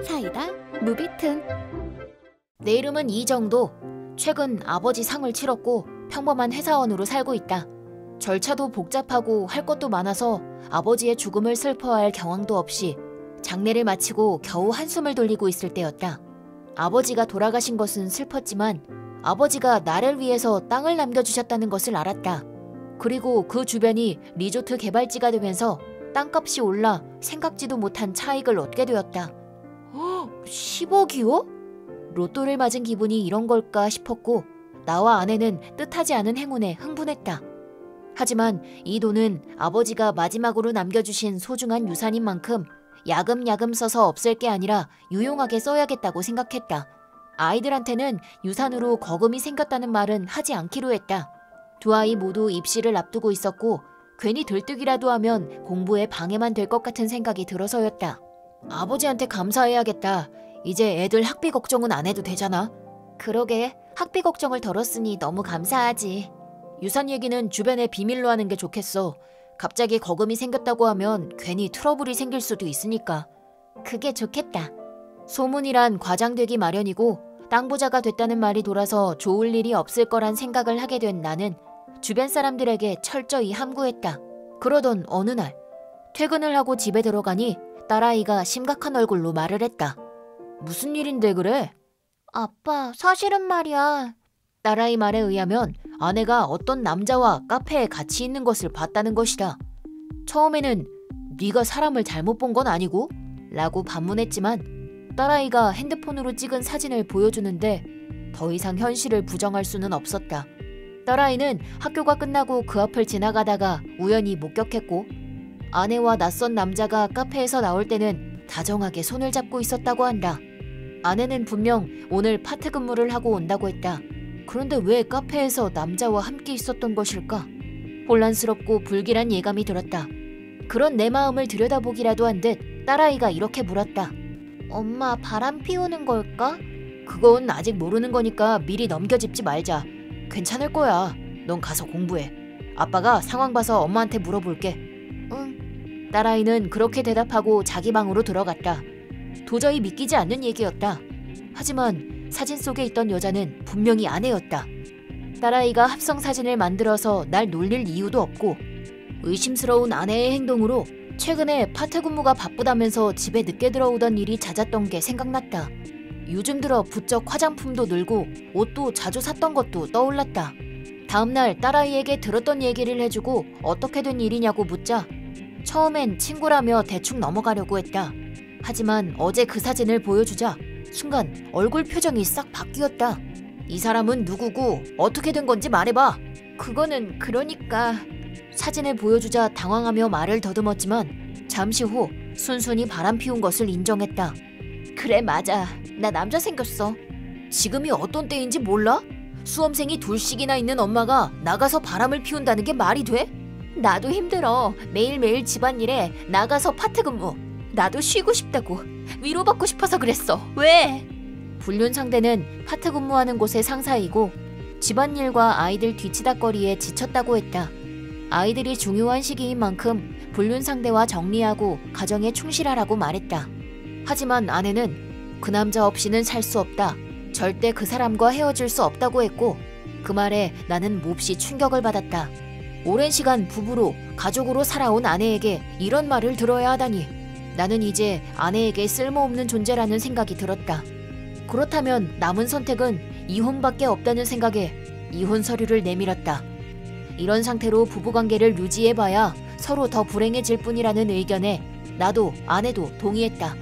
사이다 무비튼. 내 이름은 이정도. 최근 아버지 상을 치렀고 평범한 회사원으로 살고 있다. 절차도 복잡하고 할 것도 많아서 아버지의 죽음을 슬퍼할 경황도 없이 장례를 마치고 겨우 한숨을 돌리고 있을 때였다. 아버지가 돌아가신 것은 슬펐지만 아버지가 나를 위해서 땅을 남겨주셨다는 것을 알았다. 그리고 그 주변이 리조트 개발지가 되면서 땅값이 올라 생각지도 못한 차익을 얻게 되었다. 10억이요? 로또를 맞은 기분이 이런 걸까 싶었고 나와 아내는 뜻하지 않은 행운에 흥분했다. 하지만 이 돈은 아버지가 마지막으로 남겨주신 소중한 유산인 만큼 야금야금 써서 없앨 게 아니라 유용하게 써야겠다고 생각했다. 아이들한테는 유산으로 거금이 생겼다는 말은 하지 않기로 했다. 두 아이 모두 입시를 앞두고 있었고 괜히 들뜨기라도 하면 공부에 방해만 될 것 같은 생각이 들어서였다. 아버지한테 감사해야겠다. 이제 애들 학비 걱정은 안 해도 되잖아. 그러게, 학비 걱정을 덜었으니 너무 감사하지. 유산 얘기는 주변에 비밀로 하는 게 좋겠어. 갑자기 거금이 생겼다고 하면 괜히 트러블이 생길 수도 있으니까. 그게 좋겠다. 소문이란 과장되기 마련이고 땅 부자가 됐다는 말이 돌아서 좋을 일이 없을 거란 생각을 하게 된 나는 주변 사람들에게 철저히 함구했다. 그러던 어느 날 퇴근을 하고 집에 들어가니 딸아이가 심각한 얼굴로 말을 했다. 무슨 일인데 그래? 아빠, 사실은 말이야. 딸아이 말에 의하면 아내가 어떤 남자와 카페에 같이 있는 것을 봤다는 것이다. 처음에는 네가 사람을 잘못 본 건 아니고? 라고 반문했지만 딸아이가 핸드폰으로 찍은 사진을 보여주는데 더 이상 현실을 부정할 수는 없었다. 딸아이는 학교가 끝나고 그 앞을 지나가다가 우연히 목격했고 아내와 낯선 남자가 카페에서 나올 때는 다정하게 손을 잡고 있었다고 한다. 아내는 분명 오늘 파트 근무를 하고 온다고 했다. 그런데 왜 카페에서 남자와 함께 있었던 것일까? 혼란스럽고 불길한 예감이 들었다. 그런 내 마음을 들여다보기라도 한 듯 딸아이가 이렇게 물었다. 엄마, 바람 피우는 걸까? 그건 아직 모르는 거니까 미리 넘겨짚지 말자. 괜찮을 거야. 넌 가서 공부해. 아빠가 상황 봐서 엄마한테 물어볼게. 응. 딸아이는 그렇게 대답하고 자기 방으로 들어갔다. 도저히 믿기지 않는 얘기였다. 하지만 사진 속에 있던 여자는 분명히 아내였다. 딸아이가 합성 사진을 만들어서 날 놀릴 이유도 없고 의심스러운 아내의 행동으로 최근에 파트 근무가 바쁘다면서 집에 늦게 들어오던 일이 잦았던 게 생각났다. 요즘 들어 부쩍 화장품도 늘고 옷도 자주 샀던 것도 떠올랐다. 다음날 딸아이에게 들었던 얘기를 해주고 어떻게 된 일이냐고 묻자 처음엔 친구라며 대충 넘어가려고 했다. 하지만 어제 그 사진을 보여주자 순간 얼굴 표정이 싹 바뀌었다. 이 사람은 누구고 어떻게 된 건지 말해봐. 그거는 그러니까... 사진을 보여주자 당황하며 말을 더듬었지만 잠시 후 순순히 바람 피운 것을 인정했다. 그래, 맞아. 나 남자 생겼어. 지금이 어떤 때인지 몰라? 수험생이 둘씩이나 있는 엄마가 나가서 바람을 피운다는 게 말이 돼? 나도 힘들어. 매일매일 집안일에 나가서 파트 근무. 나도 쉬고 싶다고. 위로받고 싶어서 그랬어. 왜? 불륜 상대는 파트 근무하는 곳의 상사이고 집안일과 아이들 뒤치다꺼리에 지쳤다고 했다. 아이들이 중요한 시기인 만큼 불륜 상대와 정리하고 가정에 충실하라고 말했다. 하지만 아내는 그 남자 없이는 살 수 없다. 절대 그 사람과 헤어질 수 없다고 했고 그 말에 나는 몹시 충격을 받았다. 오랜 시간 부부로 가족으로 살아온 아내에게 이런 말을 들어야 하다니 나는 이제 아내에게 쓸모없는 존재라는 생각이 들었다. 그렇다면 남은 선택은 이혼밖에 없다는 생각에 이혼 서류를 내밀었다. 이런 상태로 부부관계를 유지해봐야 서로 더 불행해질 뿐이라는 의견에 나도 아내도 동의했다.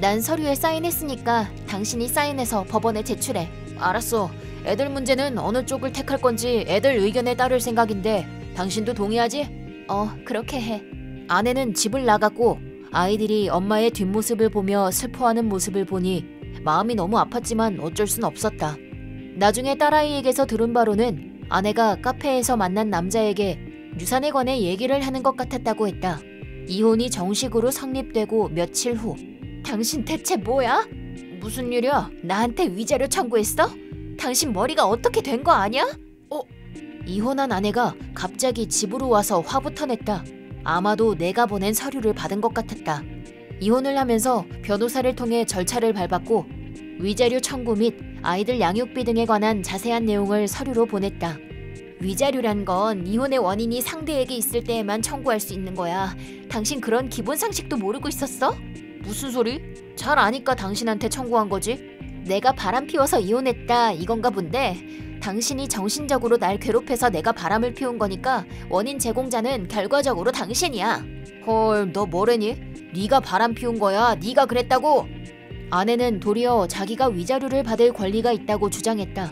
난 서류에 사인했으니까 당신이 사인해서 법원에 제출해. 알았어. 애들 문제는 어느 쪽을 택할 건지 애들 의견에 따를 생각인데 당신도 동의하지? 그렇게 해. 아내는 집을 나갔고 아이들이 엄마의 뒷모습을 보며 슬퍼하는 모습을 보니 마음이 너무 아팠지만 어쩔 순 없었다. 나중에 딸아이에게서 들은 바로는 아내가 카페에서 만난 남자에게 유산에 관해 얘기를 하는 것 같았다고 했다. 이혼이 정식으로 성립되고 며칠 후 당신 대체 뭐야? 무슨 일이야? 나한테 위자료 청구했어? 당신 머리가 어떻게 된 거 아냐? 이혼한 아내가 갑자기 집으로 와서 화부터 냈다. 아마도 내가 보낸 서류를 받은 것 같았다. 이혼을 하면서 변호사를 통해 절차를 밟았고 위자료 청구 및 아이들 양육비 등에 관한 자세한 내용을 서류로 보냈다. 위자료란 건 이혼의 원인이 상대에게 있을 때에만 청구할 수 있는 거야. 당신 그런 기본 상식도 모르고 있었어? 무슨 소리? 잘 아니까 당신한테 청구한 거지. 내가 바람 피워서 이혼했다 이건가 본데 당신이 정신적으로 날 괴롭혀서 내가 바람을 피운 거니까 원인 제공자는 결과적으로 당신이야. 헐, 너 뭐래니? 네가 바람 피운 거야. 네가 그랬다고. 아내는 도리어 자기가 위자료를 받을 권리가 있다고 주장했다.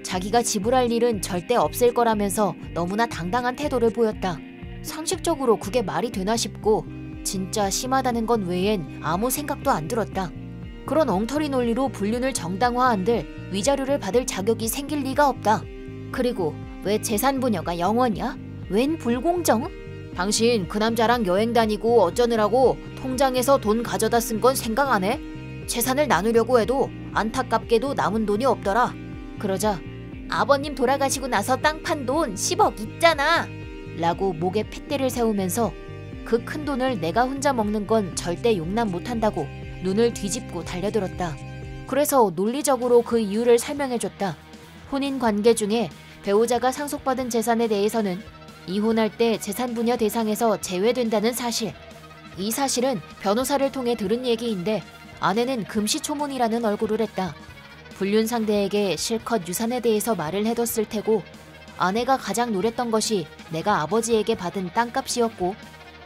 자기가 지불할 일은 절대 없을 거라면서 너무나 당당한 태도를 보였다. 상식적으로 그게 말이 되나 싶고 진짜 심하다는 건 외엔 아무 생각도 안 들었다. 그런 엉터리 논리로 불륜을 정당화한들 위자료를 받을 자격이 생길 리가 없다. 그리고 왜 재산 분여가 영원이야? 웬 불공정? 당신 그 남자랑 여행 다니고 어쩌느라고 통장에서 돈 가져다 쓴 건 생각 안 해? 재산을 나누려고 해도 안타깝게도 남은 돈이 없더라. 그러자 아버님 돌아가시고 나서 땅 판 돈 10억 있잖아 라고 목에 핏대를 세우면서 그 큰 돈을 내가 혼자 먹는 건 절대 용납 못한다고 눈을 뒤집고 달려들었다. 그래서 논리적으로 그 이유를 설명해줬다. 혼인관계 중에 배우자가 상속받은 재산에 대해서는 이혼할 때 재산 분여 대상에서 제외된다는 사실. 이 사실은 변호사를 통해 들은 얘기인데 아내는 금시초문이라는 얼굴을 했다. 불륜 상대에게 실컷 유산에 대해서 말을 해뒀을 테고 아내가 가장 노렸던 것이 내가 아버지에게 받은 땅값이었고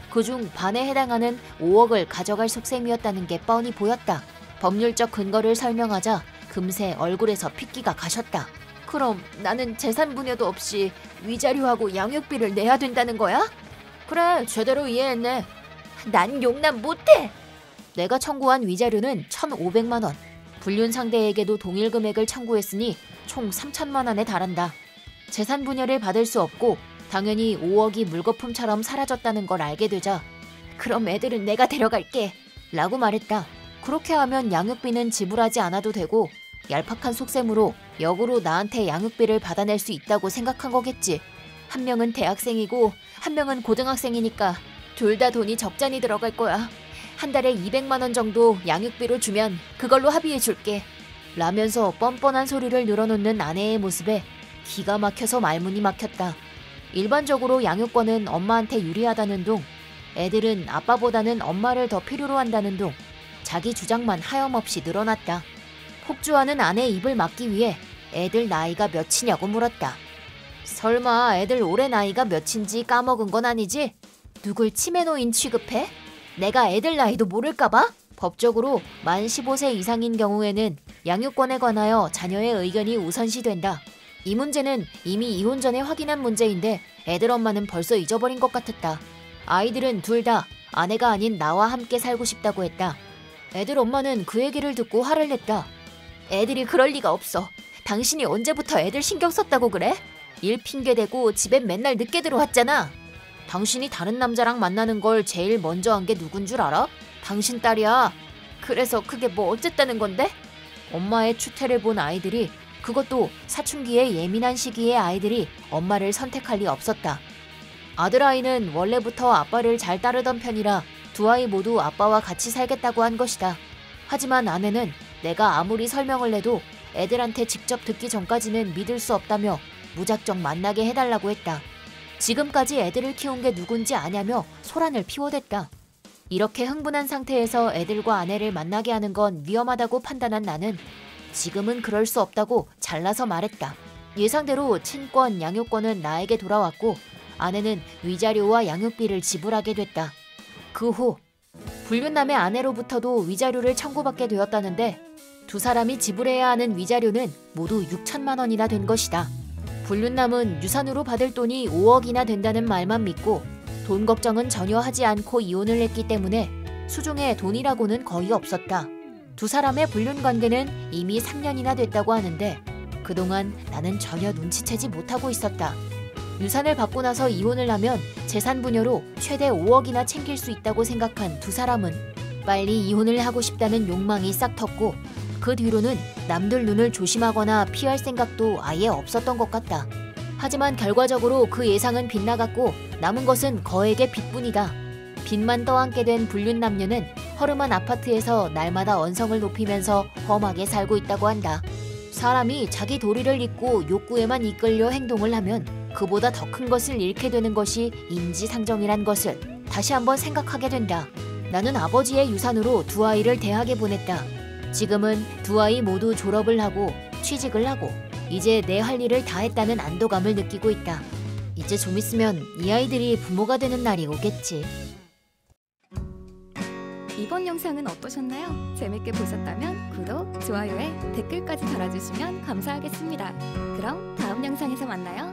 그중 반에 해당하는 5억을 가져갈 속셈이었다는 게 뻔히 보였다. 법률적 근거를 설명하자 금세 얼굴에서 핏기가 가셨다. 그럼 나는 재산 분여도 없이 위자료하고 양육비를 내야 된다는 거야? 그래, 제대로 이해했네. 난 용납 못해! 내가 청구한 위자료는 1,500만 원. 불륜 상대에게도 동일 금액을 청구했으니 총 3천만 원에 달한다. 재산 분여를 받을 수 없고 당연히 5억이 물거품처럼 사라졌다는 걸 알게 되자 그럼 애들은 내가 데려갈게 라고 말했다. 그렇게 하면 양육비는 지불하지 않아도 되고 얄팍한 속셈으로 역으로 나한테 양육비를 받아낼 수 있다고 생각한 거겠지. 한 명은 대학생이고 한 명은 고등학생이니까 둘 다 돈이 적잖이 들어갈 거야. 한 달에 200만 원 정도 양육비로 주면 그걸로 합의해 줄게 라면서 뻔뻔한 소리를 늘어놓는 아내의 모습에 기가 막혀서 말문이 막혔다. 일반적으로 양육권은 엄마한테 유리하다는 둥, 애들은 아빠보다는 엄마를 더 필요로 한다는 둥, 자기 주장만 하염없이 늘어났다. 폭주하는 아내의 입을 막기 위해 애들 나이가 몇이냐고 물었다. 설마 애들 올해 나이가 몇인지 까먹은 건 아니지? 누굴 치매노인 취급해? 내가 애들 나이도 모를까봐? 법적으로 만 15세 이상인 경우에는 양육권에 관하여 자녀의 의견이 우선시된다. 이 문제는 이미 이혼 전에 확인한 문제인데 애들 엄마는 벌써 잊어버린 것 같았다. 아이들은 둘 다 아내가 아닌 나와 함께 살고 싶다고 했다. 애들 엄마는 그 얘기를 듣고 화를 냈다. 애들이 그럴 리가 없어. 당신이 언제부터 애들 신경 썼다고 그래? 일 핑계대고 집엔 맨날 늦게 들어왔잖아. 당신이 다른 남자랑 만나는 걸 제일 먼저 한 게 누군 줄 알아? 당신 딸이야. 그래서 그게 뭐 어쨌다는 건데? 엄마의 추태를 본 아이들이, 그것도 사춘기의 예민한 시기의 아이들이 엄마를 선택할 리 없었다. 아들아이는 원래부터 아빠를 잘 따르던 편이라 두 아이 모두 아빠와 같이 살겠다고 한 것이다. 하지만 아내는 내가 아무리 설명을 해도 애들한테 직접 듣기 전까지는 믿을 수 없다며 무작정 만나게 해달라고 했다. 지금까지 애들을 키운 게 누군지 아냐며 소란을 피워댔다. 이렇게 흥분한 상태에서 애들과 아내를 만나게 하는 건 위험하다고 판단한 나는 지금은 그럴 수 없다고 잘라서 말했다. 예상대로 친권, 양육권은 나에게 돌아왔고 아내는 위자료와 양육비를 지불하게 됐다. 그 후 불륜남의 아내로부터도 위자료를 청구받게 되었다는데 두 사람이 지불해야 하는 위자료는 모두 6천만 원이나 된 것이다. 불륜남은 유산으로 받을 돈이 5억이나 된다는 말만 믿고 돈 걱정은 전혀 하지 않고 이혼을 했기 때문에 수중에 돈이라고는 거의 없었다. 두 사람의 불륜 관계는 이미 3년이나 됐다고 하는데 그동안 나는 전혀 눈치채지 못하고 있었다. 유산을 받고 나서 이혼을 하면 재산 분여로 최대 5억이나 챙길 수 있다고 생각한 두 사람은 빨리 이혼을 하고 싶다는 욕망이 싹 텄고 그 뒤로는 남들 눈을 조심하거나 피할 생각도 아예 없었던 것 같다. 하지만 결과적으로 그 예상은 빗나갔고 남은 것은 거액의 빚뿐이다. 빚만 떠안게 된 불륜 남녀는 허름한 아파트에서 날마다 언성을 높이면서 험하게 살고 있다고 한다. 사람이 자기 도리를 잊고 욕구에만 이끌려 행동을 하면 그보다 더 큰 것을 잃게 되는 것이 인지상정이란 것을 다시 한번 생각하게 된다. 나는 아버지의 유산으로 두 아이를 대학에 보냈다. 지금은 두 아이 모두 졸업을 하고 취직을 하고 이제 내 할 일을 다 했다는 안도감을 느끼고 있다. 이제 좀 있으면 이 아이들이 부모가 되는 날이 오겠지. 이번 영상은 어떠셨나요? 재밌게 보셨다면 구독, 좋아요에 댓글까지 달아주시면 감사하겠습니다. 그럼 다음 영상에서 만나요.